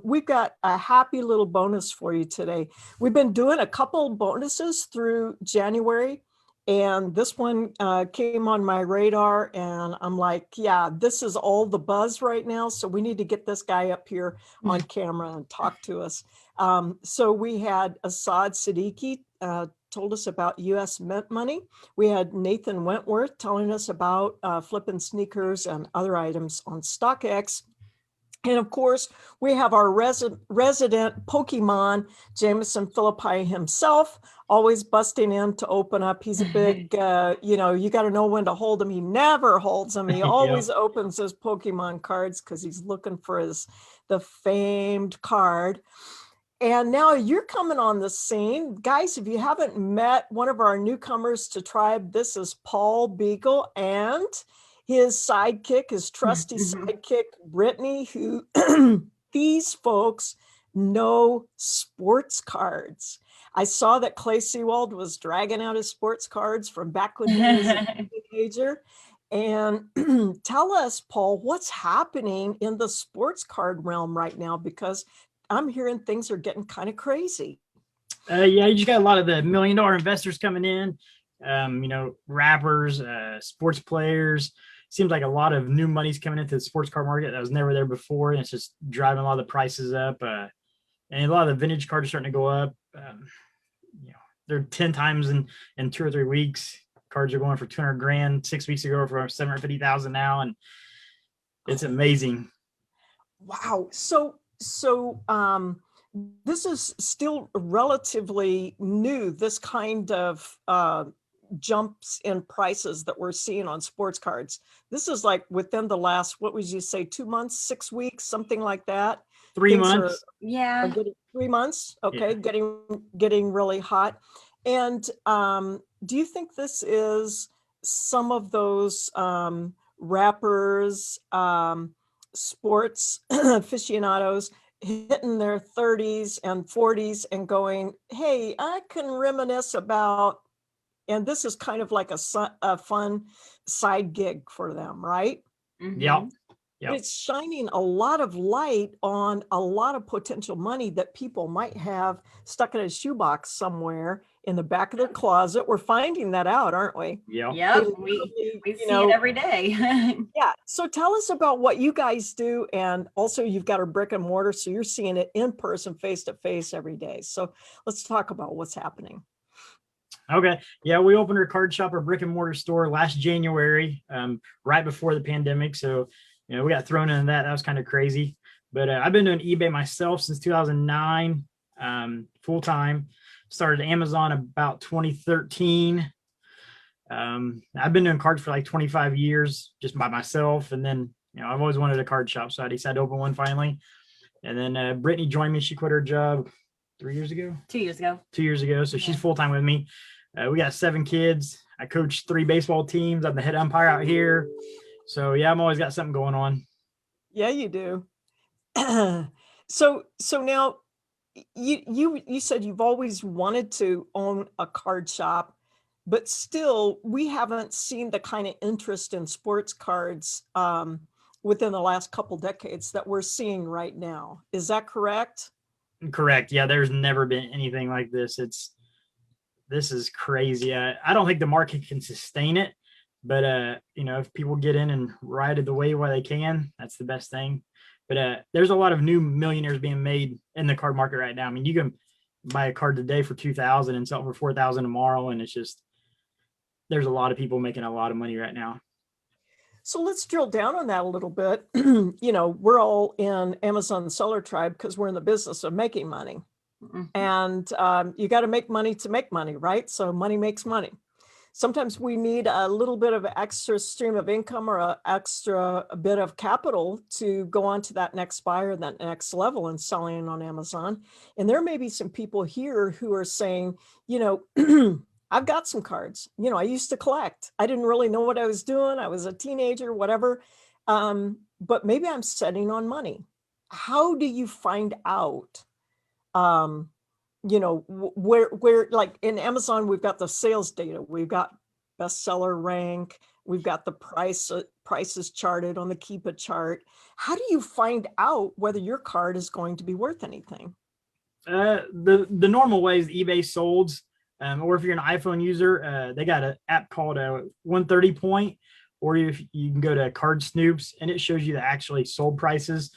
We've got a happy little bonus for you today. We've been doing a couple bonuses through January, and this one came on my radar, and I'm like, yeah, this is all the buzz right now. So we need to get this guy up here on camera and talk to us. So we had Assad Siddiqui told us about US Mint money. We had Nathan Wentworth telling us about flipping sneakers and other items on StockX. And of course, we have our resident Pokemon, Jameson Philippi himself, always busting in to open up. He's a big, you got to know when to hold him. He never holds them. He always opens his Pokemon cards because he's looking for the famed card. And now you're coming on the scene. Guys, if you haven't met one of our newcomers to Tribe, this is Paul Beagle and his sidekick, his trusty sidekick, Brittany, who these folks know sports cards. I saw that Clay Sewald was dragging out his sports cards from back when he was a teenager. And tell us, Paul, what's happening in the sports card realm right now? Because I'm hearing things are getting kind of crazy. You just got a lot of the $1 million investors coming in, rappers, sports players. Seems like a lot of new money's coming into the sports card market that was never there before, and it's just driving a lot of the prices up. And a lot of the vintage cards are starting to go up. They're 10 times in 2 or 3 weeks. Cards are going for 200 grand 6 weeks ago for 750,000 now, and it's amazing. Wow. So this is still relatively new, this kind of jumps in prices that we're seeing on sports cards. This is like within the last, what would you say, 2 months, 6 weeks, something like that? 3 months. Are getting 3 months. Okay. Yeah. Getting really hot. And do you think this is some of those rappers, sports aficionados hitting their 30s and 40s and going, hey, I can reminisce about, and this is kind of like a fun side gig for them, right? Yep. It's shining a lot of light on a lot of potential money that people might have stuck in a shoebox somewhere in the back of their closet. We're finding that out, aren't we? Yeah. We see it every day. Yeah. So tell us about what you guys do. And also you've got a brick and mortar, so you're seeing it in person, face to face every day. So let's talk about what's happening. Okay. Yeah, we opened our card shop, our brick and mortar store last January, right before the pandemic. So, we got thrown into that. That was kind of crazy. But I've been doing eBay myself since 2009, full time. Started Amazon about 2013. I've been doing cards for like 25 years just by myself. And then, I've always wanted a card shop. So I decided to open one finally. And then Brittany joined me. She quit her job 3 years ago. 2 years ago. 2 years ago. So she's full time with me. We got 7 kids. I coach 3 baseball teams. I'm the head umpire out here. So yeah, I'm always got something going on. Yeah, you do. So now you said you've always wanted to own a card shop, but still we haven't seen the kind of interest in sports cards within the last couple decades that we're seeing right now. Is that correct? Correct. Yeah, there's never been anything like this. This is crazy. I don't think the market can sustain it, but if people get in and ride it the way while they can, that's the best thing. But there's a lot of new millionaires being made in the card market right now. I mean, you can buy a card today for $2,000 and sell it for $4,000 tomorrow, and it's just there's a lot of people making a lot of money right now. So let's drill down on that a little bit. We're all in Amazon Seller Tribe because we're in the business of making money. And you got to make money to make money, right? So money makes money. Sometimes we need a little bit of extra stream of income or a bit of capital to go on to that next buyer, that next level in selling on Amazon. And there may be some people here who are saying, I've got some cards. I used to collect. I didn't really know what I was doing. I was a teenager, whatever. But maybe I'm setting on money. How do you find out? Where like in Amazon, we've got the sales data, we've got bestseller rank, We've got the prices charted on the Keep It chart. How do you find out whether your card is going to be worth anything? The normal ways eBay solds, or if you're an iPhone user, they got an app called 130 Point, or if you can go to Card Snoops and it shows you the actually sold prices.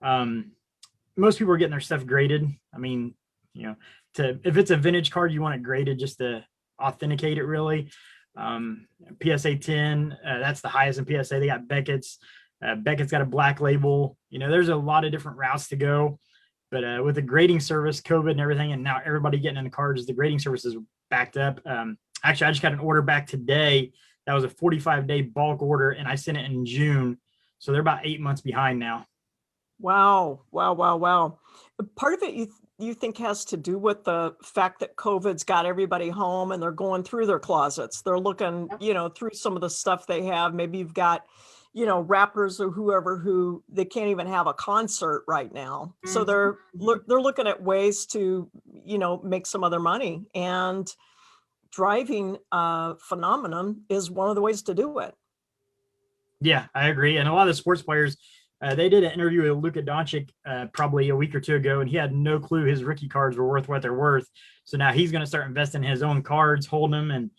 Most people are getting their stuff graded. I mean, if it's a vintage card, you want it graded just to authenticate it really. PSA 10, that's the highest in PSA. They got Beckett's. Beckett's got a black label. There's a lot of different routes to go. But with the grading service, COVID and everything, and now everybody getting in the cards, the grading service is backed up. Actually, I just got an order back today. That was a 45-day bulk order, and I sent it in June. So they're about 8 months behind now. Wow. Part of it you think has to do with the fact that COVID's got everybody home and they're going through their closets. They're looking, through some of the stuff they have. Maybe you've got, rappers or whoever who they can't even have a concert right now. So they're looking at ways to, make some other money, and driving phenomenon is one of the ways to do it. Yeah, I agree. And a lot of the sports players, they did an interview with Luka Doncic probably a week or two ago, and he had no clue his rookie cards were worth what they're worth. So now he's going to start investing in his own cards, holding them,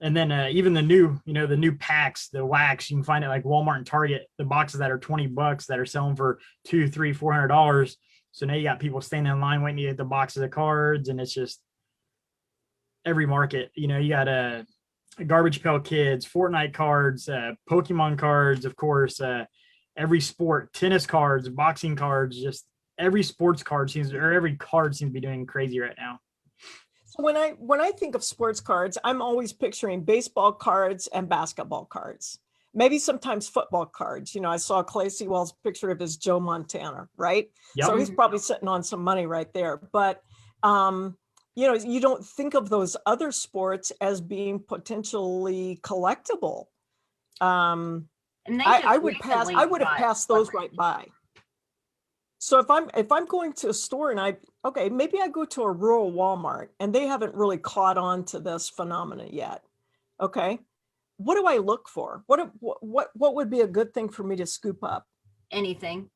and then even the new packs, the wax, you can find it like Walmart and Target, the boxes that are $20 that are selling for $200, $300, $400. So now you got people standing in line waiting to get the boxes of cards, and it's just every market. You got a Garbage Pail Kids, Fortnite cards, Pokemon cards, of course. Every sport, tennis cards, boxing cards, just every sports card every card seems to be doing crazy right now. So when I think of sports cards, I'm always picturing baseball cards and basketball cards, maybe sometimes football cards. I saw Clay Sewell's picture of his Joe Montana, right? Yep. So he's probably sitting on some money right there. But, you don't think of those other sports as being potentially collectible. And I would have passed those right by. So if I'm going to a store and maybe I go to a rural Walmart and they haven't really caught on to this phenomenon yet. Okay. What do I look for? What would be a good thing for me to scoop up? Anything.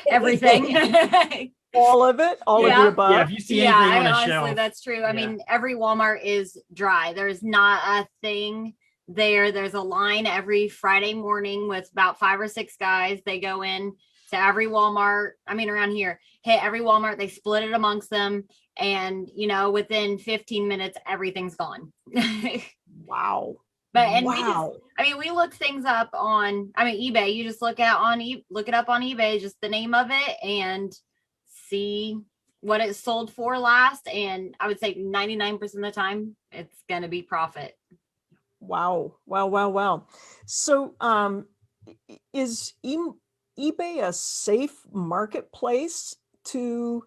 Everything. All of it? All of the above? Yeah, if you see anything on a honestly, shelf. that's true. I mean, every Walmart is dry. There's not a thing there. There's a line every Friday morning with about 5 or 6 guys. They go in to every Walmart. I mean, around here, hit every Walmart. They split it amongst them. And, within 15 minutes, everything's gone. Wow. We look things up on, eBay. You just look it up on eBay, just the name of it, and see what it sold for last. And I would say 99% of the time, it's going to be profit. Wow. So, is eBay a safe marketplace to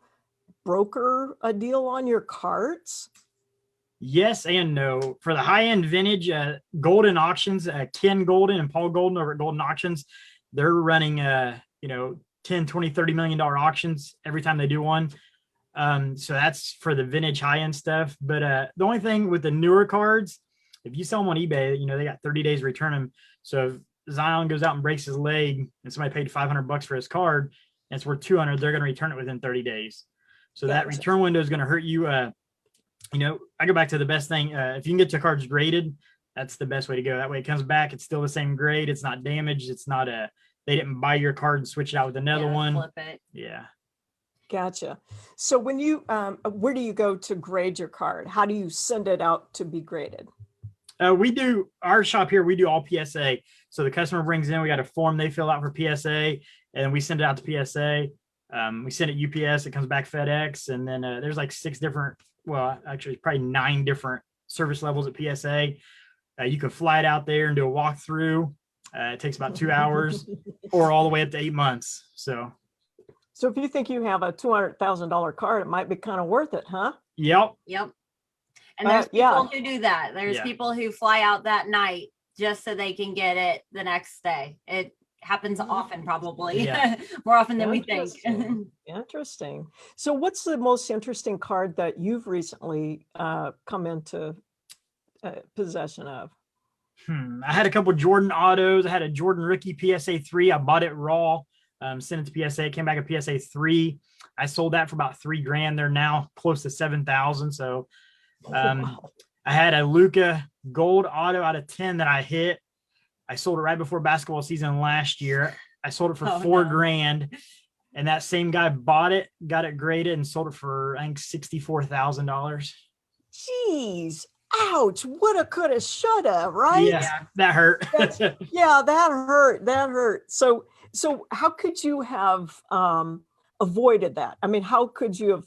broker a deal on your cards? Yes and no. For the high-end vintage Golden auctions, Ken Golden and Paul Golden over at Golden Auctions, they're running 10, 20, $30 million auctions every time they do one. So that's for the vintage high-end stuff. But the only thing with the newer cards, if you sell them on eBay, they got 30 days to return them. So if Zion goes out and breaks his leg and somebody paid $500 for his card and it's worth $200, they're going to return it within 30 days. So that return window is going to hurt you. I go back to the best thing. If you can get your cards graded, that's the best way to go. That way it comes back. It's still the same grade. It's not damaged. It's not they didn't buy your card and switch it out with another one. Flip it. Yeah. Gotcha. So when you, where do you go to grade your card? How do you send it out to be graded? We do our shop here. We do all PSA. So the customer brings in, we got a form they fill out for PSA, and we send it out to PSA. We send it UPS. It comes back FedEx, and then there's like 6 different. Well, actually, probably 9 different service levels at PSA. You can fly it out there and do a walkthrough. It takes about 2 hours, or all the way up to 8 months. So if you think you have a $200,000 card, it might be kind of worth it, huh? Yep. And there's people who do that. There's people who fly out that night just so they can get it the next day. It happens often, probably more often than we think. Interesting. So what's the most interesting card that you've recently come into possession of? I had a couple Jordan autos. I had a Jordan rookie PSA 3. I bought it raw, sent it to PSA. It came back a PSA 3. I sold that for about $3,000. They're now close to 7,000. So Wow. I had a Luca gold auto out of 10 that I hit. I sold it right before basketball season last year. I sold it for $4,000. And that same guy bought it, got it graded, and sold it for, I think, $64,000. Jeez. Ouch. Woulda, coulda, shoulda, right? Yeah, that hurt. Yeah, that hurt. That hurt. So how could you have avoided that? I mean, how could you have,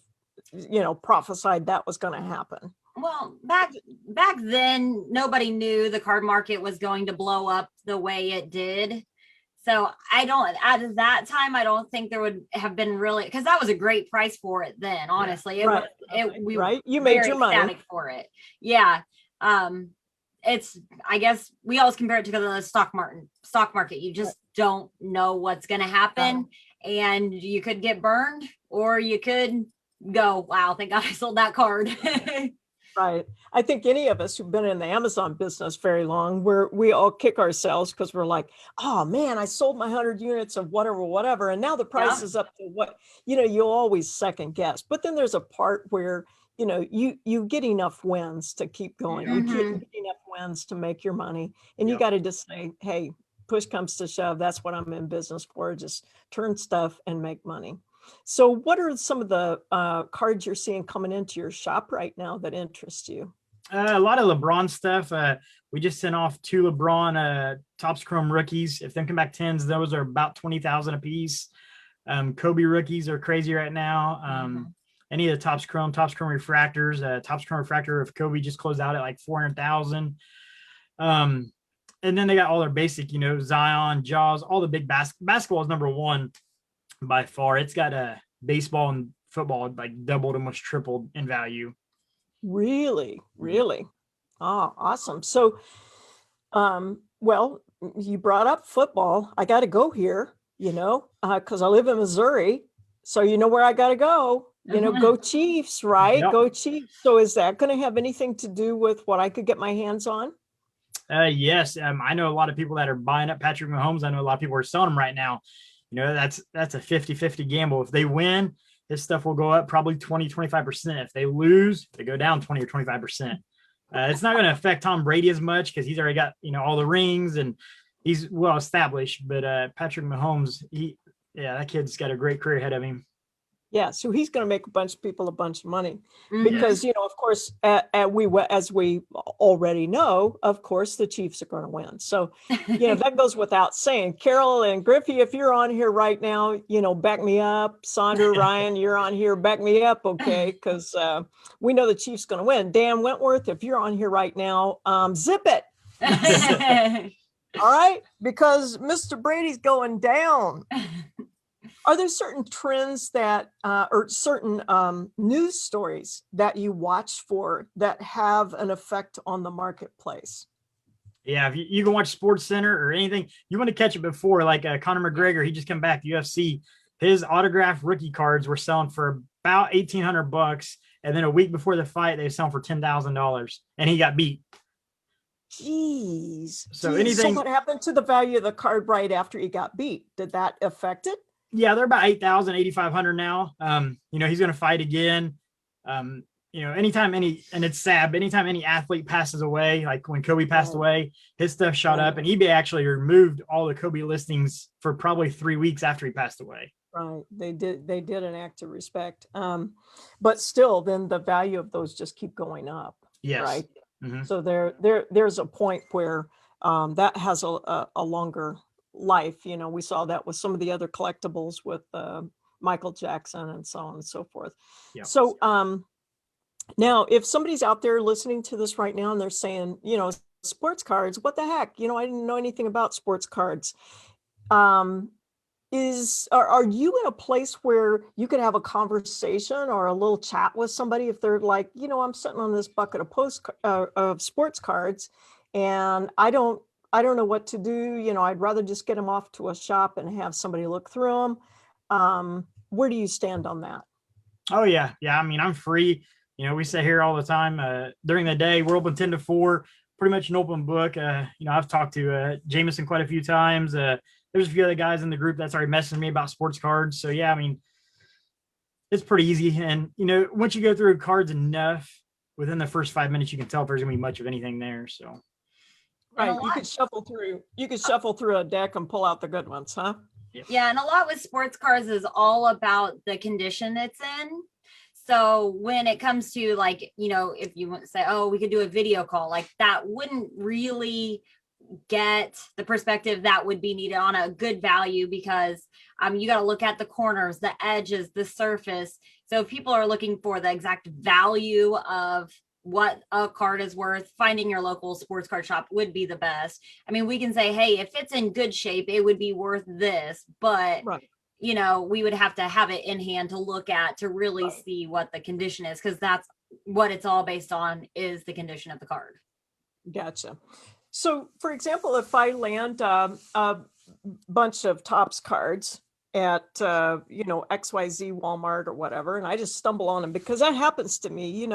prophesied that was going to happen? Well, back then, nobody knew the card market was going to blow up the way it did. So at that time, I don't think there would have been really, because that was a great price for it then, honestly. Yeah, We right. You were made very your money ecstatic for it. Yeah. I guess we always compare it to the stock market. You just don't know what's going to happen, and you could get burned, or you could go, wow, thank God I sold that card. Right. I think any of us who've been in the Amazon business very long, we all kick ourselves because we're like, oh man, I sold my 100 units of whatever. And now the price is up to what, you always second guess. But then there's a part where, you get enough wins to keep going. You get enough wins to make your money. And you got to just say, hey, push comes to shove. That's what I'm in business for. Just turn stuff and make money. So what are some of the cards you're seeing coming into your shop right now that interest you? A lot of LeBron stuff. We just sent off 2 LeBron Topps Chrome rookies. If them come back 10s, those are about 20,000 a piece. Kobe rookies are crazy right now. Any of the Topps Chrome refractors, Topps Chrome refractor of Kobe just closed out at like 400,000. And then they got all their basic, Zion, Jaws, all the big basketball is number one by far. It's got a baseball and football like doubled, almost tripled in value. Really? Oh, awesome. So, well, you brought up football. I got to go here, because I live in Missouri. So you know where I got to go, go Chiefs, right? Yep. Go Chiefs. So is that going to have anything to do with what I could get my hands on? Yes. I know a lot of people that are buying up Patrick Mahomes. I know a lot of people are selling him right now. That's a 50-50 gamble. If they win, his stuff will go up probably 20-25%. If they lose, they go down 20 or 25%. It's not going to affect Tom Brady as much because he's already got, all the rings and he's well established. But Patrick Mahomes, that kid's got a great career ahead of him. Yeah, so he's going to make a bunch of people a bunch of money because, of course, as we already know, of course, the Chiefs are going to win. So, that goes without saying. Carol and Griffey, if you're on here right now, back me up. Sandra, Ryan, you're on here, back me up, okay? Because we know the Chiefs going to win. Dan Wentworth, if you're on here right now, zip it. All right, because Mr. Brady's going down. Are there certain trends that, or certain news stories that you watch for that have an effect on the marketplace? Yeah, if you can watch Sports Center or anything, you want to catch it before, like Conor McGregor, he just come back to UFC. His autographed rookie cards were selling for about $1,800, and then a week before the fight, they were selling for $10,000, and he got beat. Jeez. So anything. So what happened to the value of the card right after he got beat? Did that affect it? Yeah, they're about 8,000, 8,500 now. He's going to fight again. Anytime and it's sad, but anytime any athlete passes away, like when Kobe passed away, his stuff shot up, and eBay actually removed all the Kobe listings for probably 3 weeks after he passed away. Right. They did an act of respect. But still, then the value of those just keep going up. Yes. Right. Mm-hmm. So there's a point where that has a longer life. We saw that with some of the other collectibles with Michael Jackson and so on and so forth. Yep. So now if somebody's out there listening to this right now and they're saying, sports cards, what the heck? I didn't know anything about sports cards. Are you in a place where you could have a conversation or a little chat with somebody if they're like, I'm sitting on this bucket of sports cards and I don't know what to do. I'd rather just get them off to a shop and have somebody look through them. Where do you stand on that? Oh yeah. Yeah. I mean, I'm free. We sit here all the time during the day. We're open 10 to 4. pretty much an open book. I've talked to Jameson quite a few times. There's a few other guys in the group that's already messaging me about sports cards. So yeah, I mean, it's pretty easy. And once you go through cards enough, within the first 5 minutes, you can tell if there's gonna be much of anything there. So right, you could shuffle through a deck and pull out the good ones, huh? Yeah, and a lot with sports cards is all about the condition it's in. So when it comes to like, if you want to say, oh, we could do a video call, like that wouldn't really get the perspective that would be needed on a good value, because you got to look at the corners, the edges, the surface. So if people are looking for the exact value of what a card is worth, finding your local sports card shop would be the best. I mean, we can say, hey, if it's in good shape, it would be worth this, but right. We would have to have it in hand to look at to really see what the condition is, because that's what it's all based on, is the condition of the card. Gotcha. So, for example, if I land a bunch of Topps cards at XYZ Walmart or whatever, and I just stumble on them, because that happens to me,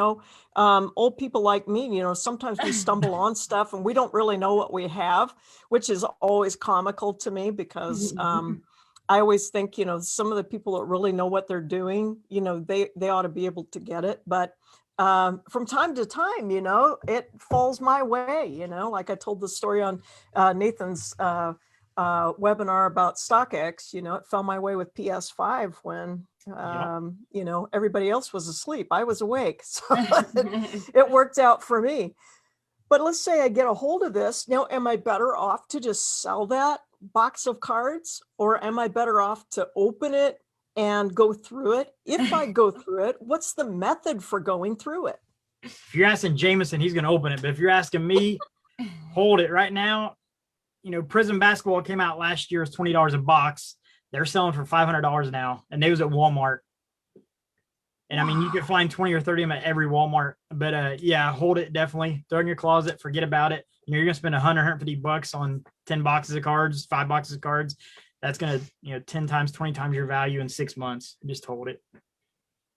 old people like me, sometimes we stumble on stuff and we don't really know what we have, which is always comical to me, because I always think, some of the people that really know what they're doing, they ought to be able to get it. But from time to time, it falls my way, like I told the story on Nathan's webinar about StockX, it fell my way with PS5 when, everybody else was asleep. I was awake. So it worked out for me. But let's say I get a hold of this. Now, am I better off to just sell that box of cards, or am I better off to open it and go through it? If I go through it, what's the method for going through it? If you're asking Jameson, he's going to open it. But if you're asking me, hold it right now. Prism basketball came out last year. It's $20 a box. They're selling for $500 now. And they was at Walmart. And I mean, you can find 20 or 30 of them at every Walmart. But yeah, hold it definitely. Throw it in your closet. Forget about it. You're going to spend $150 on 10 boxes of cards, 5 boxes of cards. That's going to, 10 times, 20 times your value in 6 months. Just hold it.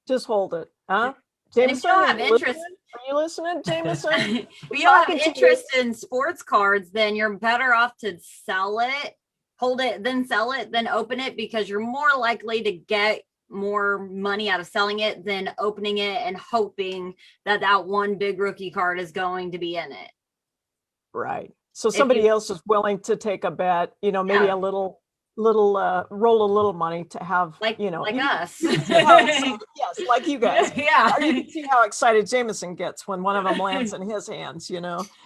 Just hold it. Huh? Jameson, if you don't have interest, are you listening, Jameson? If you don't have interest in sports cards, then you're better off to sell it, hold it, then sell it, then open it, because you're more likely to get more money out of selling it than opening it and hoping that one big rookie card is going to be in it. Right. So somebody else is willing to take a bet, maybe a little roll a little money to have, like us. Yes, like you guys. Yeah. You can see how excited Jameson gets when one of them lands in his hands,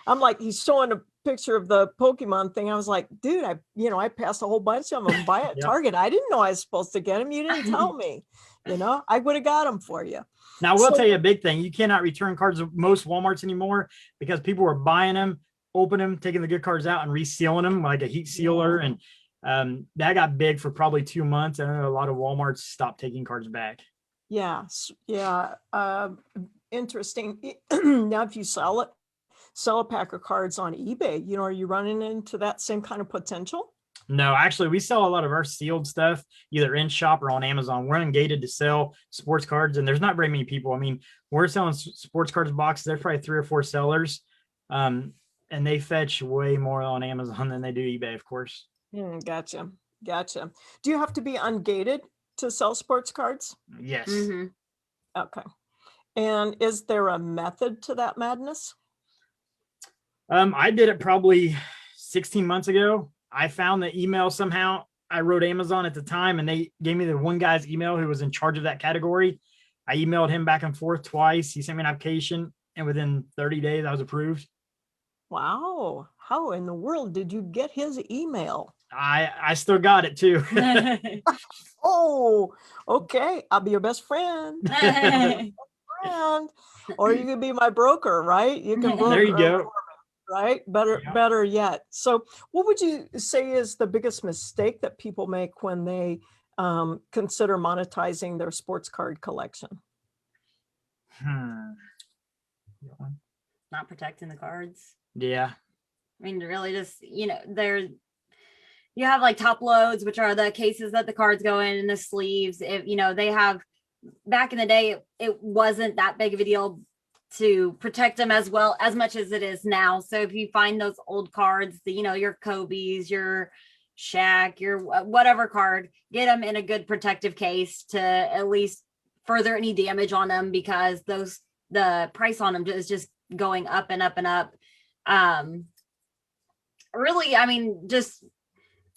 I'm like, he's showing a picture of the Pokemon thing. I was like, dude, I passed a whole bunch of them by at Target. I didn't know I was supposed to get them. You didn't tell me, I would have got them for you. Now, I will tell you a big thing. You cannot return cards at most Walmarts anymore, because people are buying them, opening them, taking the good cards out and resealing them like a heat sealer. And that got big for probably 2 months. I know a lot of Walmarts stopped taking cards back. Yeah. Interesting. Now, if you sell a pack of cards on eBay, are you running into that same kind of potential? No, actually, we sell a lot of our sealed stuff either in shop or on Amazon. We're ungated to sell sports cards, and there's not very many people. I mean, we're selling sports cards boxes. There's probably 3 or 4 sellers, and they fetch way more on Amazon than they do eBay, of course. Gotcha. Do you have to be ungated to sell sports cards? Yes. Mm-hmm. Okay. And is there a method to that madness? I did it probably 16 months ago. I found the email somehow. I wrote Amazon at the time, and they gave me the one guy's email who was in charge of that category. I emailed him back and forth twice. He sent me an application, and within 30 days, I was approved. Wow. How in the world did you get his email? I still got it too. Oh, okay. I'll be your best friend. Or you can be my broker, right? You can broker. There you go. Right? Better yet. So what would you say is the biggest mistake that people make when they consider monetizing their sports card collection? Not protecting the cards. Yeah. I mean, really just, you have like top loads, which are the cases that the cards go in and the sleeves. If, they have, back in the day, it wasn't that big of a deal. to protect them as well as much as it is now. So if you find those old cards, your Kobe's, your Shaq, your whatever card, get them in a good protective case to at least further any damage on them, because the price on them is just going up and up and up. Really, I mean, just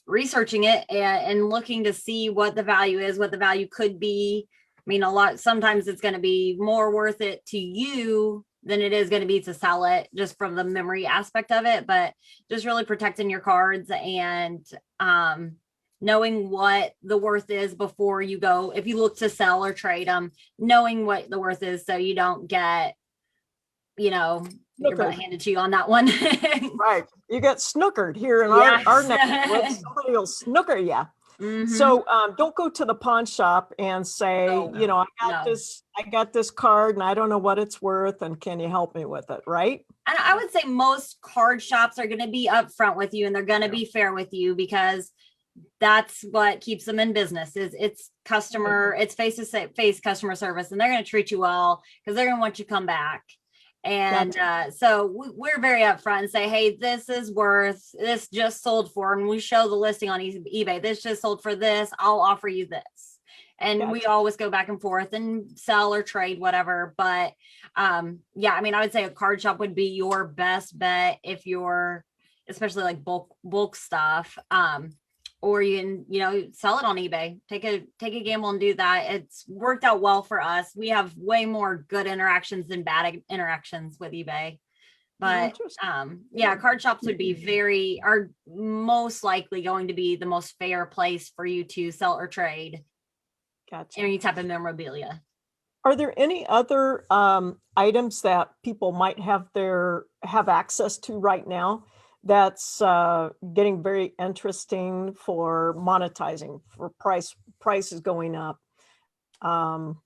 researching it and looking to see what the value is, what the value could be. I mean, sometimes it's going to be more worth it to you than it is going to be to sell it, just from the memory aspect of it. But just really protecting your cards and knowing what the worth is before you go, if you look to sell or trade them, knowing what the worth is, so you don't get, your butt handed to you on that one. Right. You get snookered here in our neck of the woods. Somebody will snooker you. Mm-hmm. So don't go to the pawn shop and say, I got this card and I don't know what it's worth, and can you help me with it? Right. And I would say most card shops are going to be upfront with you, and they're going to be fair with you, because that's what keeps them in business. It's face-to-face customer service, and they're going to treat you well because they're going to want you to come back. And so we're very upfront and say, hey, this just sold for, and we show the listing on eBay. This just sold for this. I'll offer you this. And we always go back and forth and sell or trade, whatever. But I mean, I would say a card shop would be your best bet if you're, especially like bulk stuff. Or you can, sell it on eBay, take a gamble and do that. It's worked out well for us. We have way more good interactions than bad interactions with eBay. But card shops are most likely going to be the most fair place for you to sell or trade. Gotcha. Any type of memorabilia. Are there any other items that people might have access to right now that's getting very interesting for monetizing, for prices going up? I'm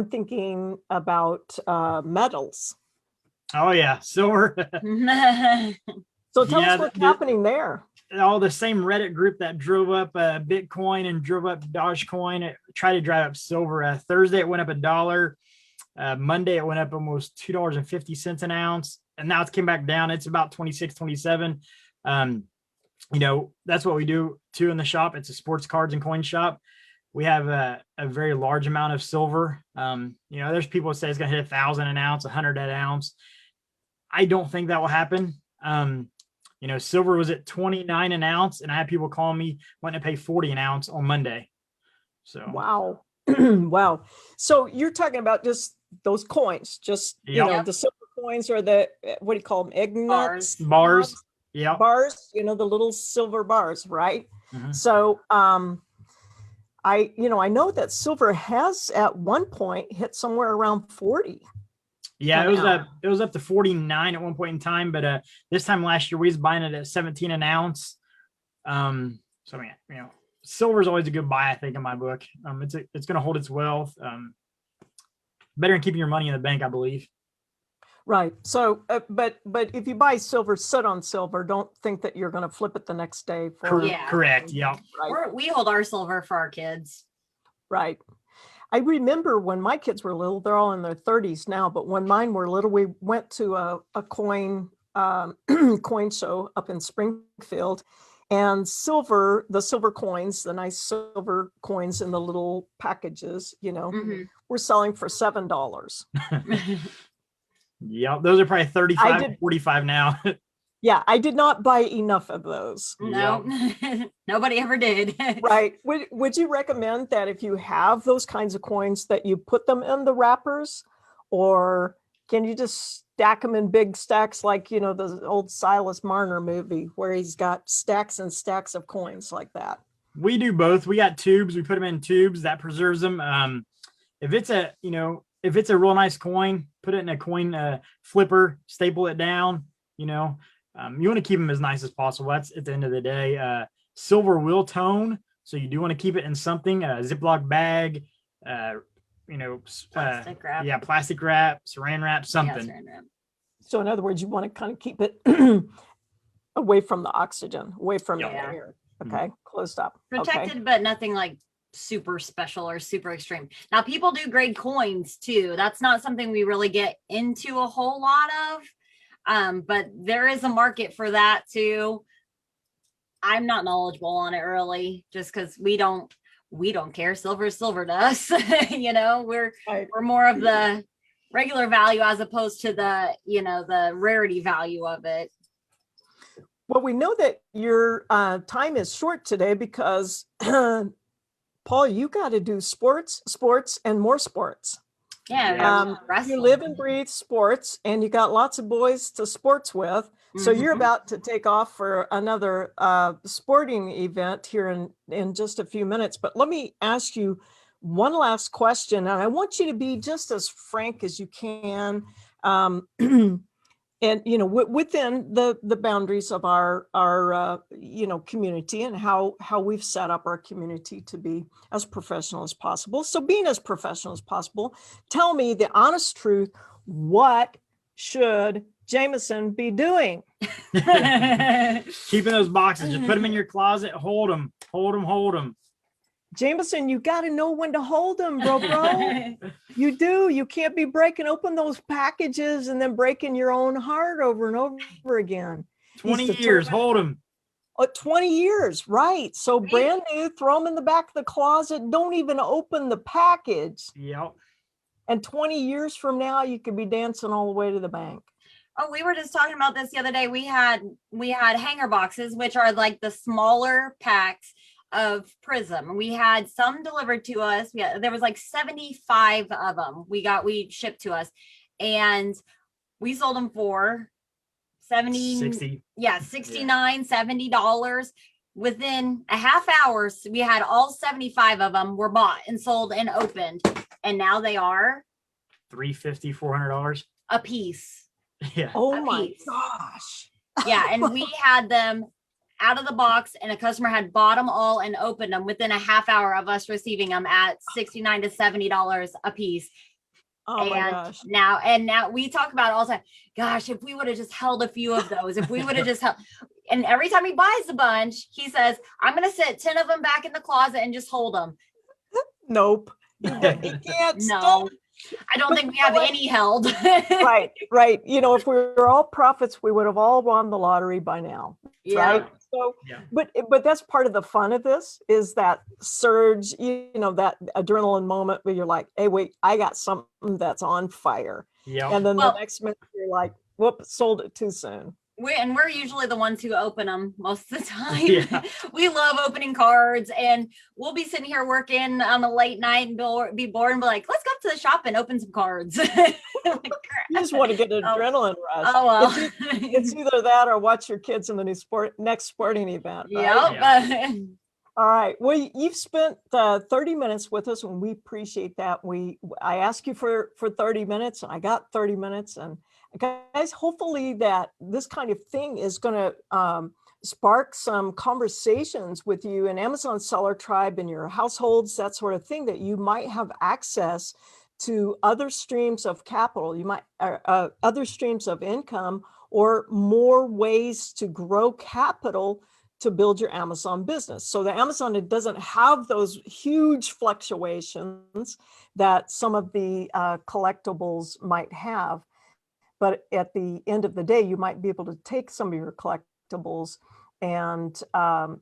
thinking about metals. Oh yeah, silver. So tell us what's happening there. All the same Reddit group that drove up Bitcoin and drove up Dogecoin, tried to drive up silver. Thursday it went up $1. Monday it went up almost $2.50 an ounce, and now it's came back down. It's about 26, 27. That's what we do too in the shop. It's a sports cards and coin shop. We have a very large amount of silver. There's people that say it's gonna hit 1,000 an ounce, 100 an ounce. I don't think that will happen. Silver was at 29 an ounce, and I had people call me wanting to pay 40 an ounce on Monday. So wow. Wow. So you're talking about just those coins, just the silver coins, or the, what do you call them? Ignites? Bars. Yeah. Bars, the little silver bars, right? Mm-hmm. So I know that silver has at one point hit somewhere around 40. Yeah, it was up to 49 at one point in time, but this time last year we was buying it at 17 an ounce. Silver is always a good buy, I think, in my book. It's going to hold its wealth. Better than keeping your money in the bank, I believe. Right. So, but if you buy silver, sit on silver. Don't think that you're going to flip it the next day. Correct. Yeah. Right. We hold our silver for our kids. Right. I remember when my kids were little. They're all in their 30s now, but when mine were little, we went to a coin coin show up in Springfield. And the silver coins, the nice silver coins in the little packages, were selling for $7. Yeah, those are probably 35, 45 now. Yeah, I did not buy enough of those. No, nobody ever did. Right. Would you recommend that if you have those kinds of coins that you put them in the wrappers, or can you just stack them in big stacks like, the old Silas Marner movie where he's got stacks and stacks of coins like that? We do both. We got tubes. We put them in tubes that preserves them. If it's a real nice coin, put it in a coin flipper, staple it down. You want to keep them as nice as possible. That's at the end of the day. Silver will tone, so you do want to keep it in something, a Ziploc bag, plastic wrap. Yeah, plastic wrap, saran wrap, something. Yeah, saran wrap. So in other words, you want to kind of keep it away from the oxygen, away from the air. Okay, closed up. Protected, okay. But nothing like super special or super extreme. Now people do grade coins too. That's not something we really get into a whole lot of. But there is a market for that too. I'm not knowledgeable on it really, just because we don't care. Silver is silver to us. We're more of the regular value as opposed to the rarity value of it. Well, we know that your time is short today because Paul, you got to do sports, and more sports. Yeah. You live and breathe sports, and you got lots of boys to sports with. So you're about to take off for another sporting event here in just a few minutes. But let me ask you one last question, and I want you to be just as frank as you can. And within the boundaries of our community and how we've set up our community to be as professional as possible. So being as professional as possible, tell me the honest truth. What should Jameson be doing? Keeping those boxes. Just put them in your closet. Hold them. Jameson, you got to know when to hold them, bro. You do. You can't be breaking open those packages and then breaking your own heart over and over again. 20 years, hold them. 20 years, right. So brand new, throw them in the back of the closet. Don't even open the package. Yep. And 20 years from now, you could be dancing all the way to the bank. Oh, we were just talking about this the other day. We had hanger boxes, which are like the smaller packs of Prism. We had some delivered to us. There was like 75 of them we shipped to us, and we sold them for $69, $70. Within a half hour, we had all 75 of them were bought and sold and opened, and now they are $350, $400 a piece. Yeah. Oh my gosh. Yeah, and we had them out of the box, and a customer had bought them all and opened them within a half hour of us receiving them at $69 to $70 a piece. Oh my gosh. Now we talk about it all the time. Gosh, if we would have just held a few of those, if we would have just held, and every time he buys a bunch, he says, I'm going to set 10 of them back in the closet and just hold them. Nope. You can't. No. I don't think we have any held. Right. If we were all prophets, we would have all won the lottery by now. Yeah. Right. So, but that's part of the fun of this is that surge, that adrenaline moment where you're like, hey, wait, I got something that's on fire. Yeah. And then the next minute you're like, whoop, sold it too soon. We're usually the ones who open them most of the time. Yeah. We love opening cards, and we'll be sitting here working on a late night and be bored and be like, let's go up to the shop and open some cards. You just want to get an adrenaline rush. Oh, well. It's either that or watch your kids in the next sporting event. Right? Yeah. All right. Well, you've spent 30 minutes with us, and we appreciate that. I asked you for 30 minutes, and I got 30 minutes. And guys, hopefully that this kind of thing is going to spark some conversations with you in Amazon Seller Tribe, in your households, that sort of thing, that you might have access to other streams of capital. You might other streams of income, or more ways to grow capital to build your Amazon business. So the Amazon, it doesn't have those huge fluctuations that some of the collectibles might have. But at the end of the day, you might be able to take some of your collectibles and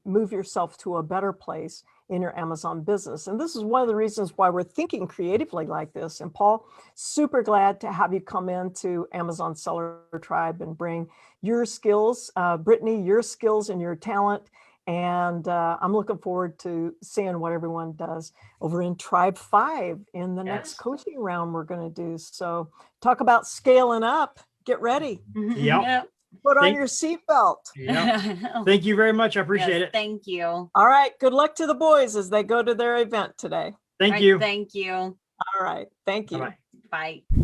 move yourself to a better place in your Amazon business. And this is one of the reasons why we're thinking creatively like this. And Paul, super glad to have you come into Amazon Seller Tribe and bring your skills, Brittany, your skills and your talent. And I'm looking forward to seeing what everyone does over in Tribe 5 in the next coaching round we're going to do. So talk about scaling up. Get ready. Yep. Put on your seatbelt. Yep. Thank you very much. I appreciate it. Thank you. All right. Good luck to the boys as they go to their event today. Thank you. Thank you. All right. Thank you. Bye-bye. Bye.